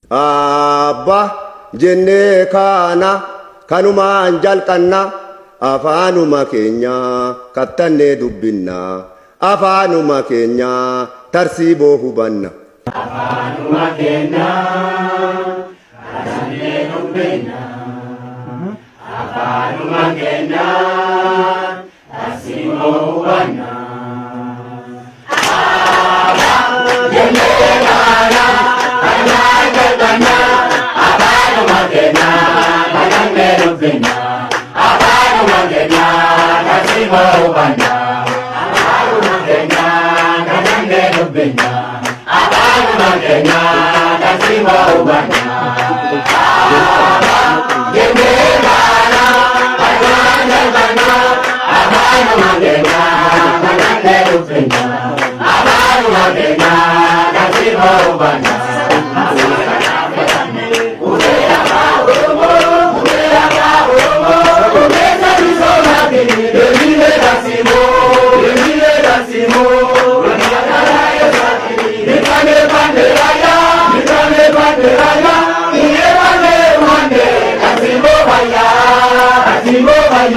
Abba jennee kaana kanumaan jalqanna afaanuma keenya kattannee dubbinna afaanuma keenya tarsiiboo hubanna. Afaanuma keenya kattannee dubbinna afaanuma keenya tarsiiboo hubanna.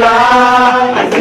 Bye.